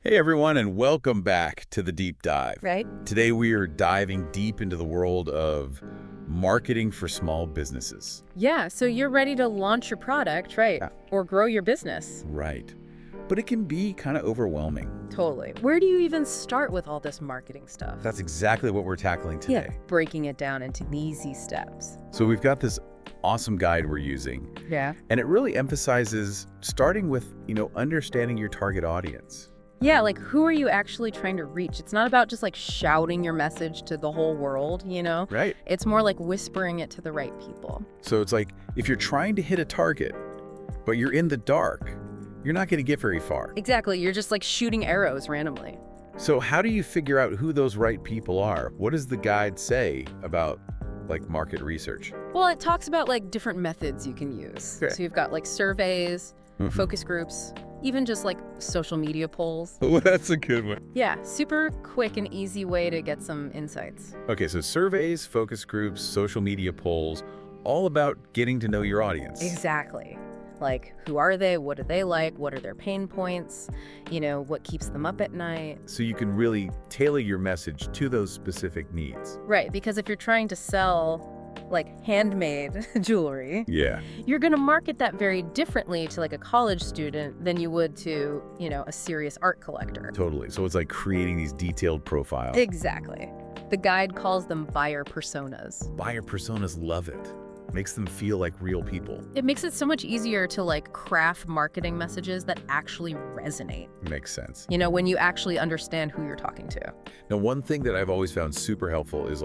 Hey everyone, and welcome back to the Deep Dive. Right? Today we are diving deep into the world of marketing for small businesses. Yeah, so you're ready to launch your product, right? Yeah. Or grow your business. Right. But it can be kind of overwhelming. Totally. Where do you even start with all this marketing stuff? That's exactly what we're tackling today. Yeah, breaking it down into easy steps. So we've got this awesome guide we're using, Yeah. and it really emphasizes starting with, understanding your target audience. Yeah, like who are you actually trying to reach? It's not about just like shouting your message to the whole world, Right. It's more like whispering it to the right people. So it's like if you're trying to hit a target, but you're in the dark, you're not going to get very far. Exactly. You're just like shooting arrows randomly. So how do you figure out who those right people are? What does the guide say about market research? Well, it talks about like different methods you can use. Okay. So you've got like surveys, Mhm. focus groups, even just like social media polls. Oh, that's a good one. Yeah, super quick and easy way to get some insights. Okay, so surveys, focus groups, social media polls, all about getting to know your audience. Exactly. Like, who are they? What do they like? What are their pain points? What keeps them up at night? So you can really tailor your message to those specific needs. Right, because if you're trying to sell like handmade jewelry, Yeah. you're going to market that very differently to like a college student than you would to, a serious art collector. Totally. So it's like creating these detailed profiles. Exactly. The guide calls them buyer personas. Buyer personas love it. Makes them feel like real people. It makes it so much easier to like craft marketing messages that actually resonate. Makes sense. When you actually understand who you're talking to. Now, one thing that I've always found super helpful is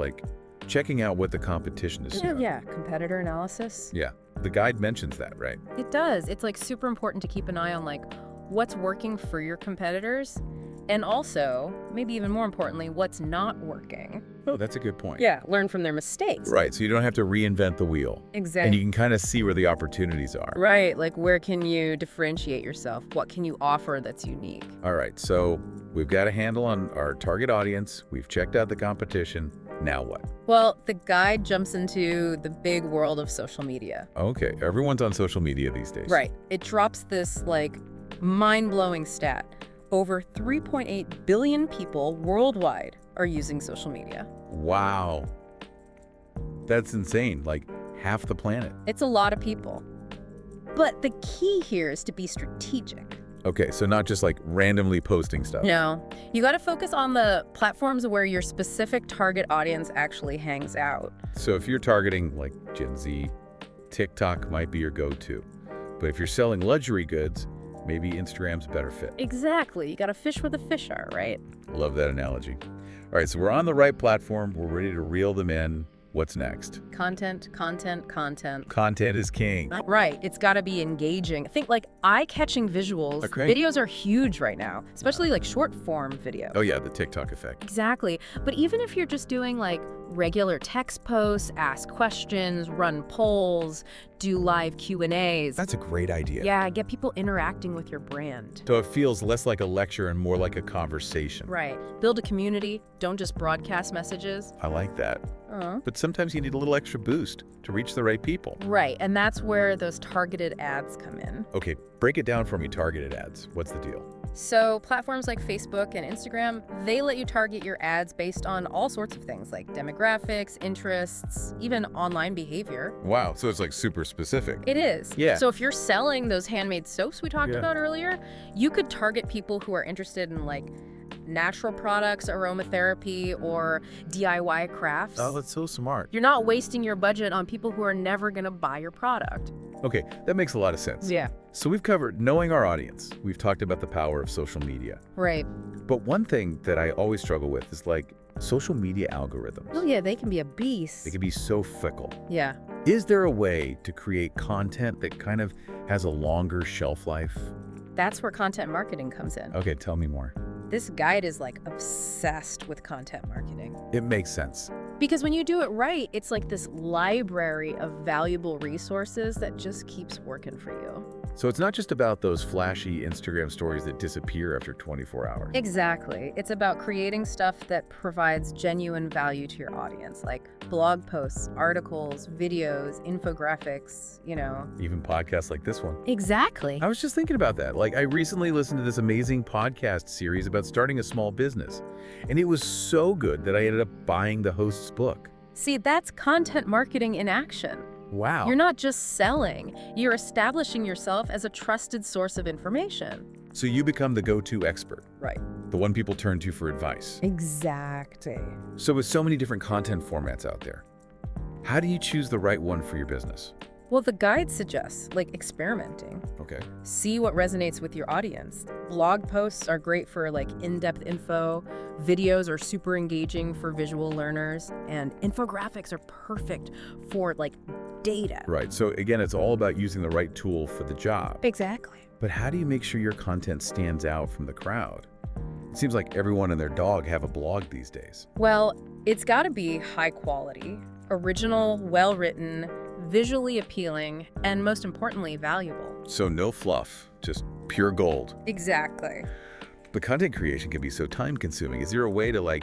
checking out what the competition is doing. Yeah, competitor analysis. Yeah. The guide mentions that, right? It does. It's like super important to keep an eye on like what's working for your competitors and also, maybe even more importantly, what's not working. Oh, that's a good point. Yeah, learn from their mistakes. Right, so you don't have to reinvent the wheel. Exactly. And you can kind of see where the opportunities are. Right, like where can you differentiate yourself? What can you offer that's unique? All right, so we've got a handle on our target audience. We've checked out the competition. Now what? Well, the guide jumps into the big world of social media. Okay, everyone's on social media these days. Right. It drops this like mind-blowing stat. Over 3.8 billion people worldwide are using social media. Wow. That's insane. Like half the planet. It's a lot of people. But the key here is to be strategic. Okay, so not just randomly posting stuff. No, you got to focus on the platforms where your specific target audience actually hangs out. So if you're targeting Gen Z, TikTok might be your go-to. But if you're selling luxury goods, maybe Instagram's a better fit. Exactly. You got to fish where the fish are, right? Love that analogy. All right, so we're on the right platform. We're ready to reel them in. What's next? Content, content, content. Content is king. Right. It's got to be engaging. Think eye-catching visuals. Okay. Videos are huge right now, especially short-form video. Oh yeah, the TikTok effect. Exactly. But even if you're just doing regular text posts, ask questions, run polls, do live Q&As. That's a great idea. Yeah, get people interacting with your brand. So it feels less like a lecture and more like a conversation. Right. Build a community. Don't just broadcast messages. I like that. Uh-huh. But sometimes you need a little extra boost to reach the right people. Right. And that's where those targeted ads come in. Okay, break it down for me, targeted ads. What's the deal? So platforms like Facebook and Instagram, they let you target your ads based on all sorts of things like demographics, interests, even online behavior. Wow, so it's super specific. It is. Yeah. So if you're selling those handmade soaps we talked Yeah. about earlier, you could target people who are interested in natural products, aromatherapy, or DIY crafts. Oh, that's so smart. You're not wasting your budget on people who are never going to buy your product. Okay, that makes a lot of sense. Yeah. So we've covered knowing our audience. We've talked about the power of social media. Right. But one thing that I always struggle with is social media algorithms. Oh, yeah, they can be a beast. They can be so fickle. Yeah. Is there a way to create content that kind of has a longer shelf life? That's where content marketing comes in. Okay, tell me more. This guide is obsessed with content marketing. It makes sense. Because when you do it right, it's like this library of valuable resources that just keeps working for you. So it's not just about those flashy Instagram stories that disappear after 24 hours. Exactly. It's about creating stuff that provides genuine value to your audience, like blog posts, articles, videos, infographics, Even podcasts like this one. Exactly. I was just thinking about that. Like, I recently listened to this amazing podcast series about starting a small business, and it was so good that I ended up buying the host's book. See, that's content marketing in action. Wow. You're not just selling, you're establishing yourself as a trusted source of information. So you become the go-to expert, Right. the one people turn to for advice. Exactly. So with so many different content formats out there, how do you choose the right one for your business? Well, the guide suggests, experimenting. Okay. See what resonates with your audience. Blog posts are great for in-depth info. Videos are super engaging for visual learners. And infographics are perfect for data. Right. So again, it's all about using the right tool for the job. Exactly. But how do you make sure your content stands out from the crowd? It seems like everyone and their dog have a blog these days. Well, it's got to be high quality, original, well-written, visually appealing, and most importantly, valuable. So no fluff, just pure gold. Exactly. But content creation can be so time-consuming. Is there a way to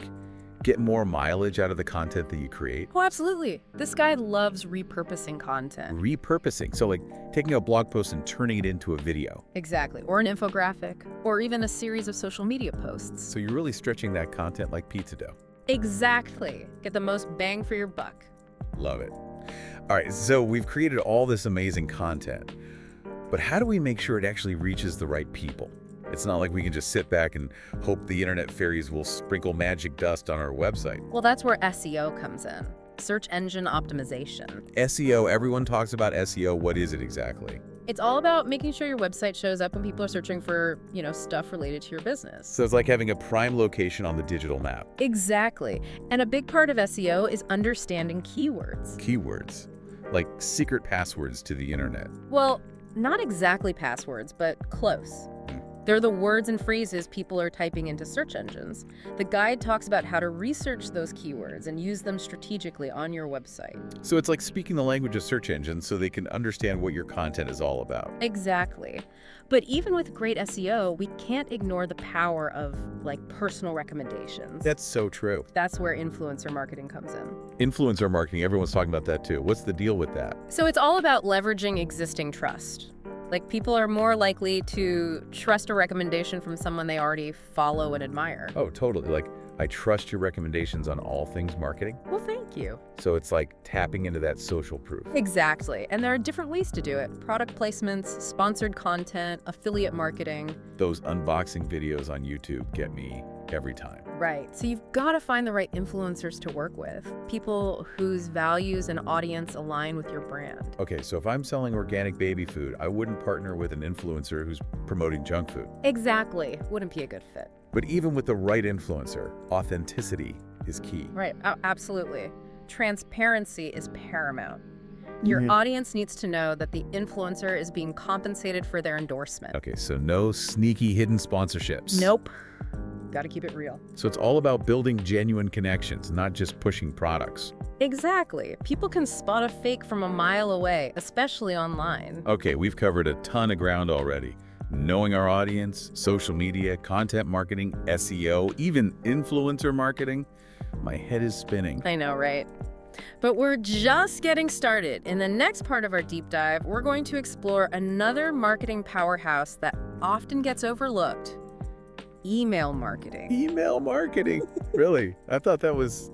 get more mileage out of the content that you create? Oh, absolutely. This guy loves repurposing content. Repurposing. So taking a blog post and turning it into a video. Exactly. Or an infographic, or even a series of social media posts. So you're really stretching that content like pizza dough. Exactly. Get the most bang for your buck. Love it. All right, so we've created all this amazing content, but how do we make sure it actually reaches the right people? It's not like we can just sit back and hope the internet fairies will sprinkle magic dust on our website. Well, that's where SEO comes in. Search engine optimization. SEO, everyone talks about SEO. What is it exactly? It's all about making sure your website shows up when people are searching for, stuff related to your business. So it's like having a prime location on the digital map. Exactly. And a big part of SEO is understanding keywords. Keywords, like secret passwords to the internet. Well, not exactly passwords, but close. They're the words and phrases people are typing into search engines. The guide talks about how to research those keywords and use them strategically on your website. So it's like speaking the language of search engines so they can understand what your content is all about. Exactly. But even with great SEO, we can't ignore the power of personal recommendations. That's so true. That's where influencer marketing comes in. Influencer marketing, everyone's talking about that too. What's the deal with that? So it's all about leveraging existing trust. People are more likely to trust a recommendation from someone they already follow and admire. Oh, totally. I trust your recommendations on all things marketing. Well, thank you. So it's like tapping into that social proof. Exactly. And there are different ways to do it. Product placements, sponsored content, affiliate marketing. Those unboxing videos on YouTube get me every time. Right. So you've got to find the right influencers to work with. People whose values and audience align with your brand. Okay, so if I'm selling organic baby food, I wouldn't partner with an influencer who's promoting junk food. Exactly. Wouldn't be a good fit. But even with the right influencer, authenticity is key. Right. Absolutely. Transparency is paramount. Your audience needs to know that the influencer is being compensated for their endorsement. Okay, so no sneaky hidden sponsorships. Nope. Got to keep it real. So it's all about building genuine connections, not just pushing products. Exactly. People can spot a fake from a mile away, especially online. Okay, we've covered a ton of ground already. Knowing our audience, social media, content marketing, SEO, even influencer marketing. My head is spinning. I know, right? But we're just getting started. In the next part of our deep dive, we're going to explore another marketing powerhouse that often gets overlooked: email marketing. Email marketing? Really? I thought that was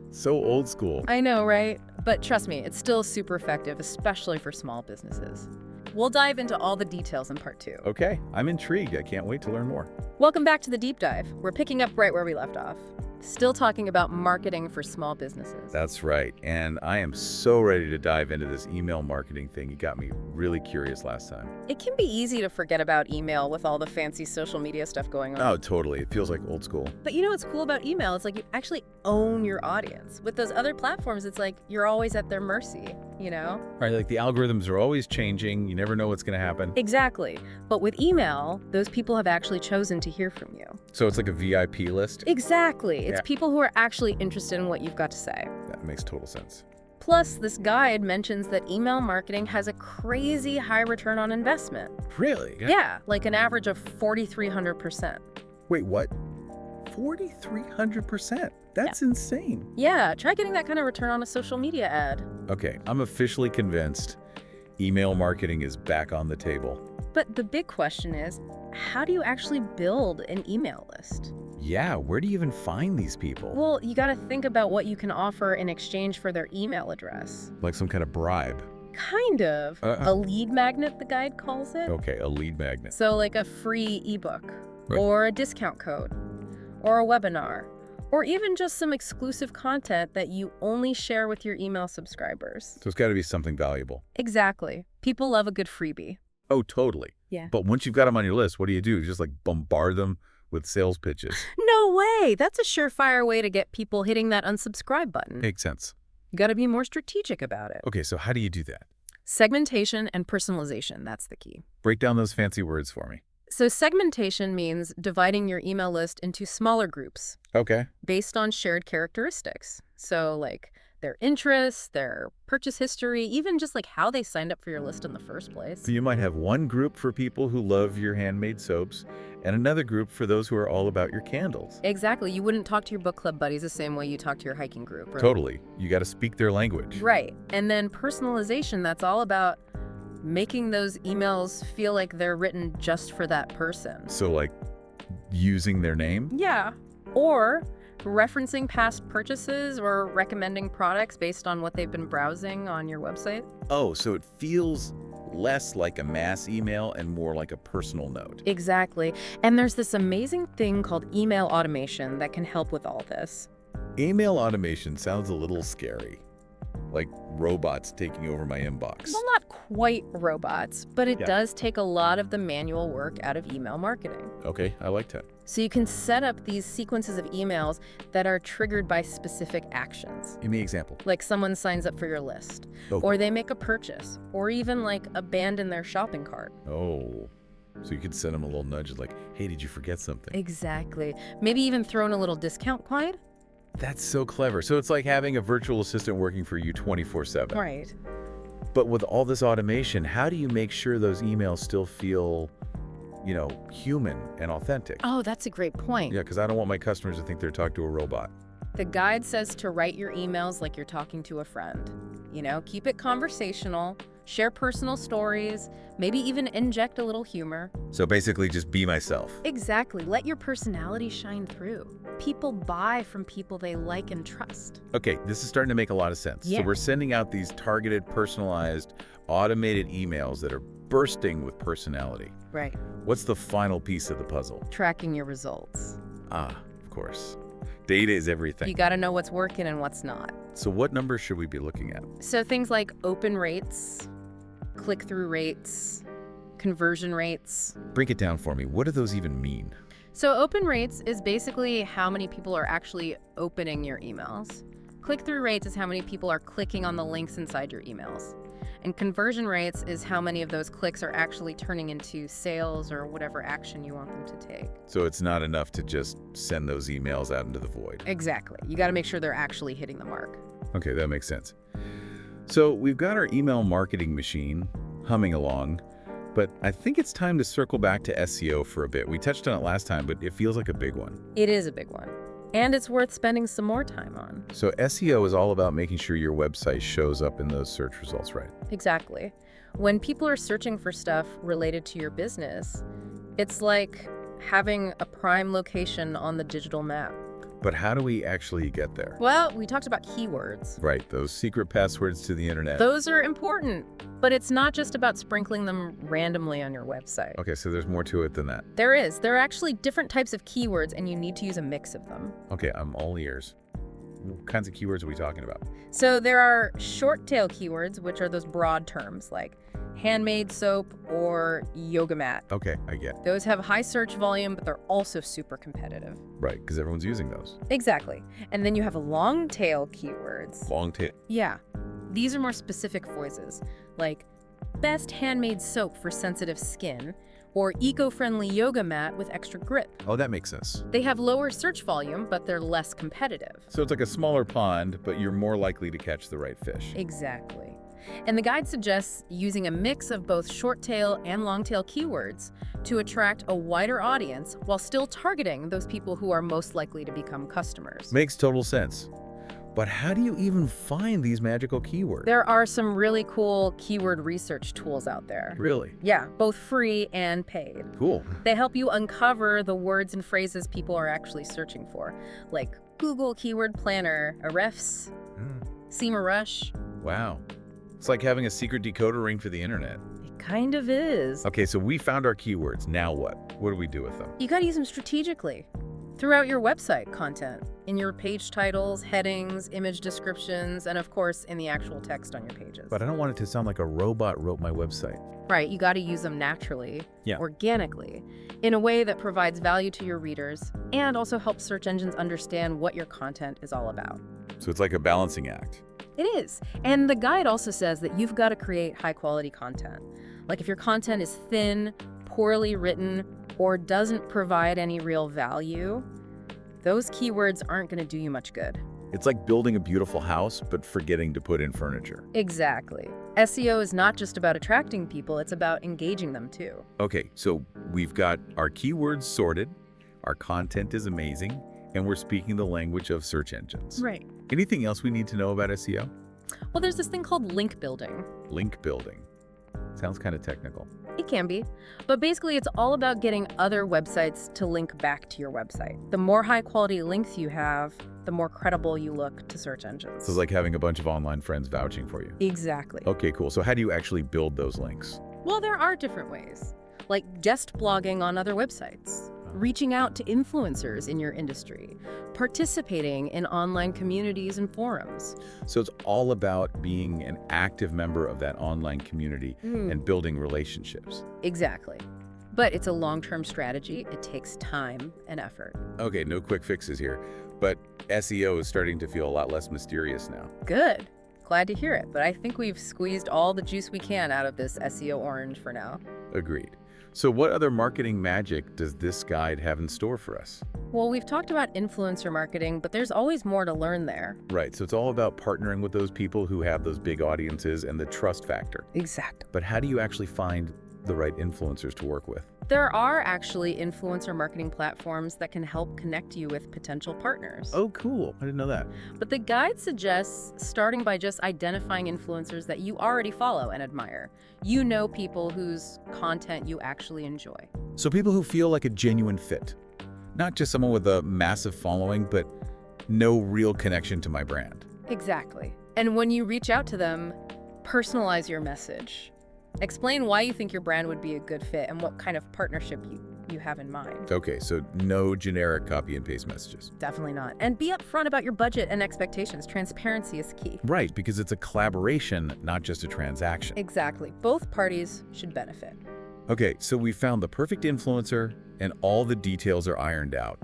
so old school. I know, right? But trust me, it's still super effective, especially for small businesses. We'll dive into all the details in part 2. Okay, I'm intrigued. I can't wait to learn more. Welcome back to the deep dive. We're picking up right where we left off. Still talking about marketing for small businesses. That's right. And I am so ready to dive into this email marketing thing. You got me really curious last time. It can be easy to forget about email with all the fancy social media stuff going on. Oh, totally. It feels like old school. But you know what's cool about email? It's you actually own your audience. With those other platforms, it's you're always at their mercy, Right, the algorithms are always changing. You never know what's going to happen. Exactly. But with email, those people have actually chosen to hear from you. So it's like a VIP list? Exactly. It's Yeah. people who are actually interested in what you've got to say. makes total sense. Plus, this guide mentions that email marketing has a crazy high return on investment. Really? Yeah, like an average of 4,300%. Wait, what? 4,300%? That's insane. Yeah, try getting that kind of return on a social media ad. Okay, I'm officially convinced email marketing is back on the table. But the big question is, how do you actually build an email list? Yeah, where do you even find these people? Well, you gotta think about what you can offer in exchange for their email address. Like some kind of bribe. Kind of. A lead magnet, the guide calls it. Okay, a lead magnet. So like a free ebook, Right. or a discount code, or a webinar, or even just some exclusive content that you only share with your email subscribers. So it's got to be something valuable. Exactly. People love a good freebie. Oh, totally. Yeah. But once you've got them on your list, what do? You just like bombard them with sales pitches. No way! That's a surefire way to get people hitting that unsubscribe button. Makes sense. You gotta be more strategic about it. Okay, so how do you do that? Segmentation and personalization, that's the key. Break down those fancy words for me. So segmentation means dividing your email list into smaller groups Okay. based on shared characteristics. So like their interests, their purchase history, even just like how they signed up for your list in the first place. So you might have one group for people who love your handmade soaps and another group for those who are all about your candles. Exactly. You wouldn't talk to your book club buddies the same way you talk to your hiking group. Right? Totally. You got to speak their language. Right. And then personalization, that's all about making those emails feel like they're written just for that person. So like using their name? Yeah. Or referencing past purchases or recommending products based on what they've been browsing on your website. Oh, so it feels less like a mass email and more like a personal note. Exactly. And there's this amazing thing called email automation that can help with all this. Email automation sounds a little scary. Like robots taking over my inbox. Well, not quite robots, but it Yeah. does take a lot of the manual work out of email marketing. Okay, I like that. So you can set up these sequences of emails that are triggered by specific actions. Give me an example. Like someone signs up for your list, Okay. or they make a purchase, or even like abandon their shopping cart. Oh, so you could send them a little nudge like, hey, did you forget something? Exactly. Maybe even throw in a little discount code. That's so clever. So it's like having a virtual assistant working for you 24/7. Right. But with all this automation, how do you make sure those emails still feel, human and authentic? Oh, that's a great point. Yeah, because I don't want my customers to think they're talking to a robot. The guide says to write your emails like you're talking to a friend. Keep it conversational, share personal stories, maybe even inject a little humor. So basically just be myself. Exactly. Let your personality shine through. People buy from people they like and trust. Okay, this is starting to make a lot of sense. Yeah. So we're sending out these targeted, personalized, automated emails that are bursting with personality. Right. What's the final piece of the puzzle? Tracking your results. Ah, of course. Data is everything. You got to know what's working and what's not. So what numbers should we be looking at? So things like open rates, click-through rates, conversion rates. Break it down for me. What do those even mean? So open rates is basically how many people are actually opening your emails. Click-through rates is how many people are clicking on the links inside your emails. And conversion rates is how many of those clicks are actually turning into sales or whatever action you want them to take. So it's not enough to just send those emails out into the void. Exactly. You got to make sure they're actually hitting the mark. Okay, that makes sense. So we've got our email marketing machine humming along, but I think it's time to circle back to SEO for a bit. We touched on it last time, but it feels like a big one. It is a big one. And it's worth spending some more time on. So SEO is all about making sure your website shows up in those search results, right? Exactly. When people are searching for stuff related to your business, it's like having a prime location on the digital map. But how do we actually get there? Well, we talked about keywords. Right, those secret passwords to the internet. Those are important, but it's not just about sprinkling them randomly on your website. Okay, so there's more to it than that. There is. There are actually different types of keywords, and you need to use a mix of them. Okay, I'm all ears. What kinds of keywords are we talking about? So there are short tail keywords, which are those broad terms like handmade soap or yoga mat. Okay, I get. Those have high search volume, but they're also super competitive. Right, because everyone's using those. Exactly. And then you have long tail keywords. Long tail. Yeah. These are more specific voices, like best handmade soap for sensitive skin, or eco-friendly yoga mat with extra grip. Oh, that makes sense. They have lower search volume, but they're less competitive. So it's like a smaller pond, but you're more likely to catch the right fish. Exactly. And the guide suggests using a mix of both short-tail and long-tail keywords to attract a wider audience while still targeting those people who are most likely to become customers. Makes total sense. But how do you even find these magical keywords? There are some really cool keyword research tools out there. Really? Yeah, both free and paid. Cool. They help you uncover the words and phrases people are actually searching for, like Google Keyword Planner, Ahrefs, SEMrush. Wow. It's like having a secret decoder ring for the internet. It kind of is. Okay, so we found our keywords. Now what? What do we do with them? You gotta use them strategically throughout your website content, in your page titles, headings, image descriptions, and of course in the actual text on your pages. But I don't want it to sound like a robot wrote my website. Right, you gotta use them naturally, Yeah. organically, in a way that provides value to your readers and also helps search engines understand what your content is all about. So it's like a balancing act. It is. And the guide also says that you've got to create high quality content. Like if your content is thin, poorly written, or doesn't provide any real value, those keywords aren't going to do you much good. It's like building a beautiful house, but forgetting to put in furniture. Exactly. SEO is not just about attracting people, it's about engaging them too. Okay, so we've got our keywords sorted, our content is amazing, and we're speaking the language of search engines. Right. Anything else we need to know about SEO? Well, there's this thing called link building. Link building. Sounds kind of technical. It can be, but basically it's all about getting other websites to link back to your website. The more high quality links you have, the more credible you look to search engines. So it's like having a bunch of online friends vouching for you. Exactly. Okay, cool. So how do you actually build those links? Well, there are different ways, like guest blogging on other websites, reaching out to influencers in your industry, participating in online communities and forums. So it's all about being an active member of that online community and building relationships. Exactly. But it's a long-term strategy. It takes time and effort. Okay, no quick fixes here, but SEO is starting to feel a lot less mysterious now. Good. Glad to hear it, but I think we've squeezed all the juice we can out of this SEO orange for now. Agreed. So what other marketing magic does this guide have in store for us? Well, we've talked about influencer marketing, but there's always more to learn there. Right, so it's all about partnering with those people who have those big audiences and the trust factor. Exactly. But how do you actually find the right influencers to work with? There are actually influencer marketing platforms that can help connect you with potential partners. Oh, cool. I didn't know that. But the guide suggests starting by just identifying influencers that you already follow and admire. You know people whose content you actually enjoy. So people who feel like a genuine fit. Not just someone with a massive following, but no real connection to my brand. Exactly. And when you reach out to them, personalize your message. Explain why you think your brand would be a good fit and what kind of partnership you have in mind. Okay, so no generic copy and paste messages. Definitely not. And be upfront about your budget and expectations. Transparency is key. Right, because it's a collaboration, not just a transaction. Exactly. Both parties should benefit. Okay, so we found the perfect influencer and all the details are ironed out.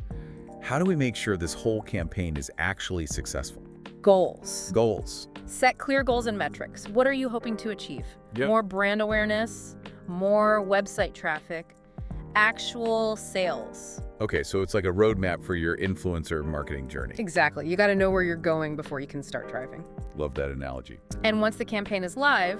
How do we make sure this whole campaign is actually successful? Goals. Goals. Set clear goals and metrics. What are you hoping to achieve? Yep. More brand awareness, more website traffic, actual sales. Okay, so it's like a roadmap for your influencer marketing journey. Exactly. You got to know where you're going before you can start driving. Love that analogy. And once the campaign is live,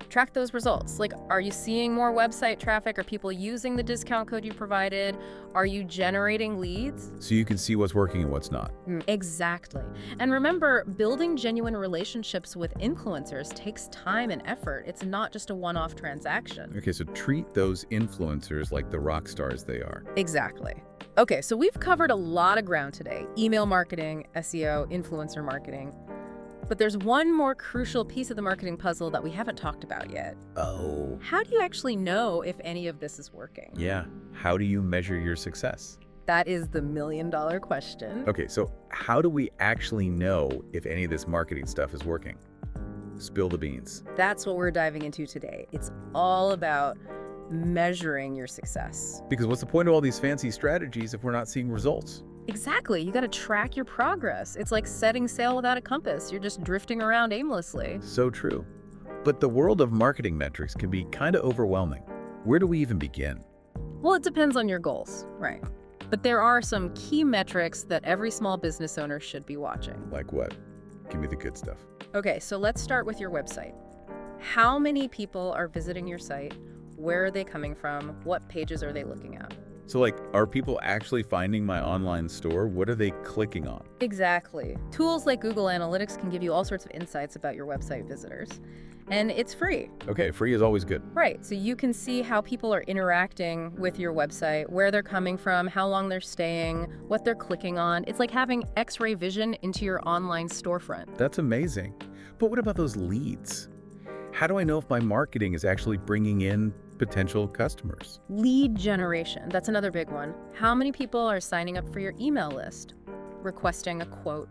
track those results. Like, are you seeing more website traffic? Are people using the discount code you provided? Are you generating leads? So you can see what's working and what's not. Exactly. And remember, building genuine relationships with influencers takes time and effort. It's not just a one-off transaction. Okay, so treat those influencers like the rock stars they are. Exactly. Okay, so we've covered a lot of ground today. Email marketing, SEO, influencer marketing. But there's one more crucial piece of the marketing puzzle that we haven't talked about yet. Oh. How do you actually know if any of this is working? Yeah. How do you measure your success? That is the million-dollar question. Okay, so how do we actually know if any of this marketing stuff is working? Spill the beans. That's what we're diving into today. It's all about measuring your success. Because what's the point of all these fancy strategies if we're not seeing results? Exactly. You got to track your progress. It's like setting sail without a compass. You're just drifting around aimlessly. So true. But the world of marketing metrics can be kind of overwhelming. Where do we even begin? Well, it depends on your goals, right? But there are some key metrics that every small business owner should be watching. Like what? Give me the good stuff. Okay, so let's start with your website. How many people are visiting your site? Where are they coming from? What pages are they looking at? So like, are people actually finding my online store? What are they clicking on? Exactly. Tools like Google Analytics can give you all sorts of insights about your website visitors. And it's free. Okay, free is always good. Right, so you can see how people are interacting with your website, where they're coming from, how long they're staying, what they're clicking on. It's like having X-ray vision into your online storefront. That's amazing. But what about those leads? How do I know if my marketing is actually bringing in potential customers? Lead generation, that's another big one. How many people are signing up for your email list, requesting a quote,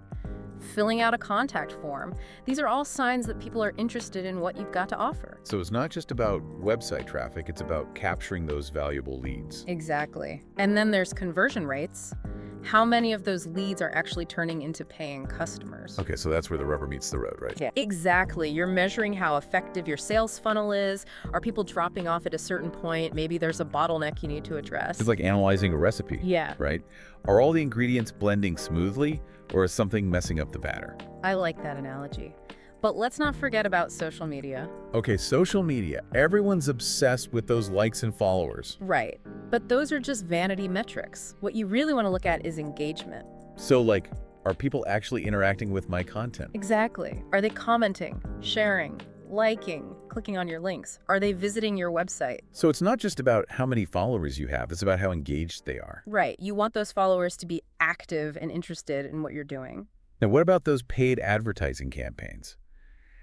filling out a contact form? These are all signs that people are interested in what you've got to offer. So it's not just about website traffic, it's about capturing those valuable leads. Exactly. And then there's conversion rates. How many of those leads are actually turning into paying customers? Okay, so that's where the rubber meets the road, right? Yeah, exactly. You're measuring how effective your sales funnel is. Are people dropping off at a certain point? Maybe there's a bottleneck you need to address. It's like analyzing a recipe, Yeah, right? Are all the ingredients blending smoothly, or is something messing up the batter? I like that analogy. But let's not forget about social media. Okay, social media. Everyone's obsessed with those likes and followers. Right. But those are just vanity metrics. What you really want to look at is engagement. So like, are people actually interacting with my content? Exactly. Are they commenting, sharing, liking, clicking on your links? Are they visiting your website? So it's not just about how many followers you have, it's about how engaged they are. Right. You want those followers to be active and interested in what you're doing. Now, what about those paid advertising campaigns?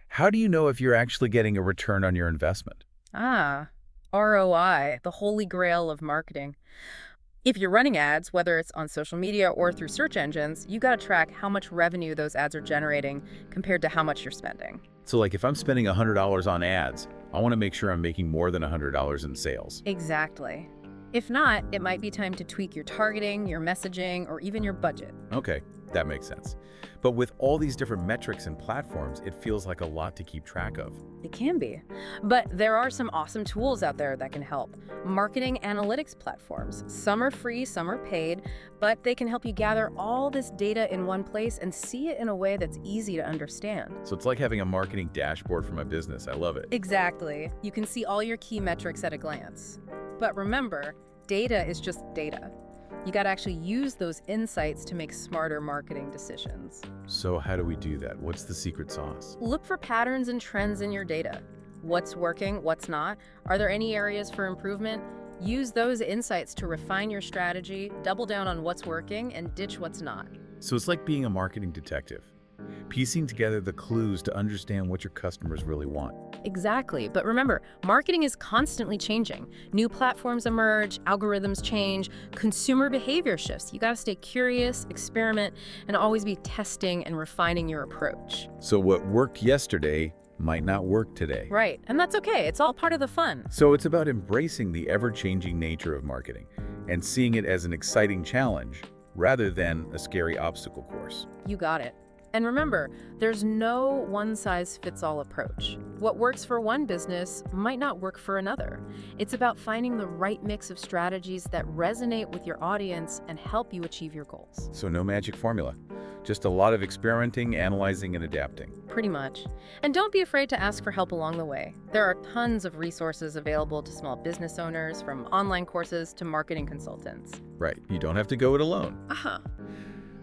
How do you know if you're actually getting a return on your investment? Ah, ROI, the holy grail of marketing. If you're running ads, whether it's on social media or through search engines, you got to track how much revenue those ads are generating compared to how much you're spending. So like if I'm spending $100 on ads, I want to make sure I'm making more than $100 in sales. Exactly. If not, it might be time to tweak your targeting, your messaging, or even your budget. Okay, that makes sense. But with all these different metrics and platforms, it feels like a lot to keep track of. It can be. But there are some awesome tools out there that can help. Marketing analytics platforms. Some are free, some are paid, but they can help you gather all this data in one place and see it in a way that's easy to understand. So it's like having a marketing dashboard for my business. I love it. Exactly. You can see all your key metrics at a glance. But remember, data is just data. You got to actually use those insights to make smarter marketing decisions. So how do we do that? What's the secret sauce? Look for patterns and trends in your data. What's working, what's not? Are there any areas for improvement? Use those insights to refine your strategy, double down on what's working, and ditch what's not. So it's like being a marketing detective, piecing together the clues to understand what your customers really want. Exactly. But remember, marketing is constantly changing. New platforms emerge, algorithms change, consumer behavior shifts. You got to stay curious, experiment, and always be testing and refining your approach. So what worked yesterday might not work today. Right. And that's okay. It's all part of the fun. So it's about embracing the ever-changing nature of marketing and seeing it as an exciting challenge rather than a scary obstacle course. You got it. And remember, there's no one-size-fits-all approach. What works for one business might not work for another. It's about finding the right mix of strategies that resonate with your audience and help you achieve your goals. So no magic formula, just a lot of experimenting, analyzing, and adapting. Pretty much. And don't be afraid to ask for help along the way. There are tons of resources available to small business owners, from online courses to marketing consultants. Right, you don't have to go it alone. Uh-huh.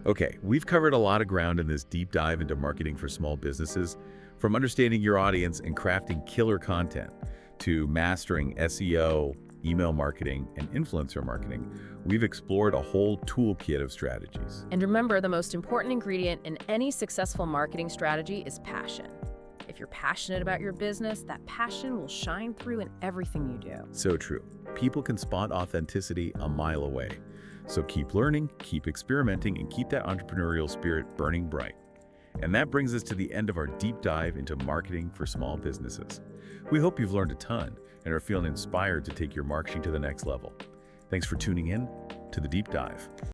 Okay, we've covered a lot of ground in this deep dive into marketing for small businesses, from understanding your audience and crafting killer content to mastering SEO, email marketing, and influencer marketing. We've explored a whole toolkit of strategies. And remember, the most important ingredient in any successful marketing strategy is passion. If you're passionate about your business, that passion will shine through in everything you do. So true. People can spot authenticity a mile away. So keep learning, keep experimenting, and keep that entrepreneurial spirit burning bright. And that brings us to the end of our deep dive into marketing for small businesses. We hope you've learned a ton and are feeling inspired to take your marketing to the next level. Thanks for tuning in to the Deep Dive.